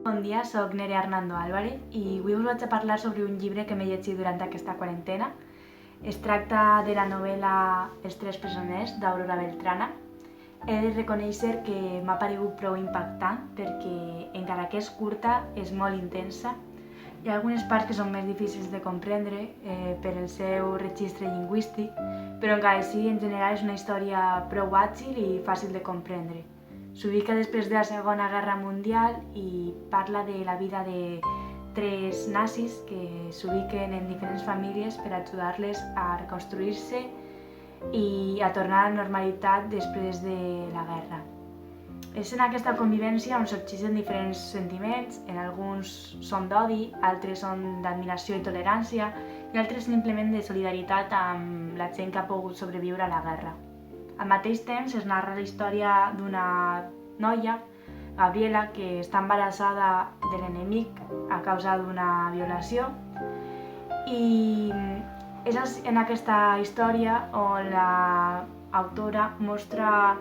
Bon dia, soc Nerea Hernando Álvarez i avui us vaig a parlar sobre un llibre que m'he llegit durant aquesta quarantena. Es tracta de la novel·la Els tres presoners d'Aurora Beltrana. He de reconèixer que m'ha paregut prou impactant perquè, encara que és curta, és molt intensa. Hi ha algunes parts que són més difícils de comprendre per el seu registre lingüístic, però encara així, en general, és una història prou àgil i fàcil de comprendre. S'ubica després de la Segona Guerra Mundial i parla de la vida de tres nazis que s'ubiquen en diferents famílies per ajudar-les a reconstruir-se i a tornar a la normalitat després de la guerra. És en aquesta convivència on sorgeixen diferents sentiments, en alguns són d'odi, altres són d'admiració i tolerància i altres simplement de solidaritat amb la gent que ha pogut sobreviure a la guerra. Al mateix temps es narra la història d'una noia, Gabriela, que està embarassada de l'enemic a causa d'una violació, i és en aquesta història on l'autora mostra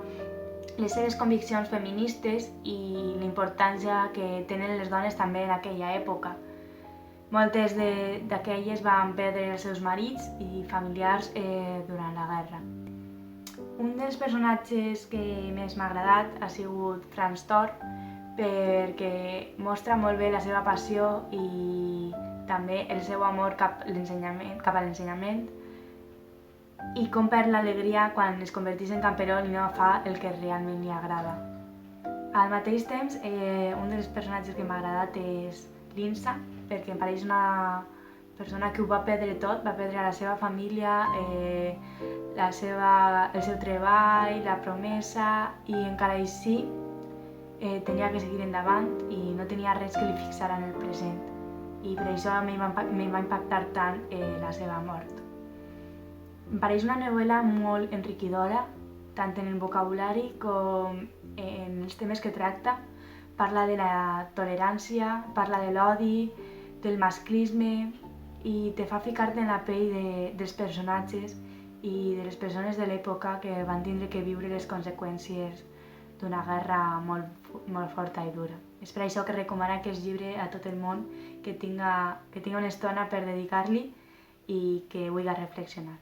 les seves conviccions feministes i l'importància que tenen les dones també en aquella època. Moltes d'aquelles van perdre els seus marits i familiars durant la guerra. Un dels personatges que més m'ha agradat ha sigut Franz Thor, perquè mostra molt bé la seva passió i també el seu amor cap a l'ensenyament i com perd l'alegria quan es converteix en camperol i no fa el que realment li agrada. Al mateix temps, un dels personatges que m'ha agradat és Linsa, perquè em pareix una persona que ho va perdre tot, va perdre la seva família, el seu treball, la promesa, i encara així tenia que seguir endavant i no tenia res que li fixara en el present. I per això em va impactar tant la seva mort. Em pareix una novel·la molt enriquidora, tant en el vocabulari com en els temes que tracta. Parla de la tolerància, parla de l'odi, del masclisme, i te fa ficar-te en la pell dels personatges i de les persones de l'època que van tindre que viure les conseqüències d'una guerra molt forta i dura. És per això que recomano aquest llibre a tot el món que tinga una estona per dedicar-li i que vulgui reflexionar.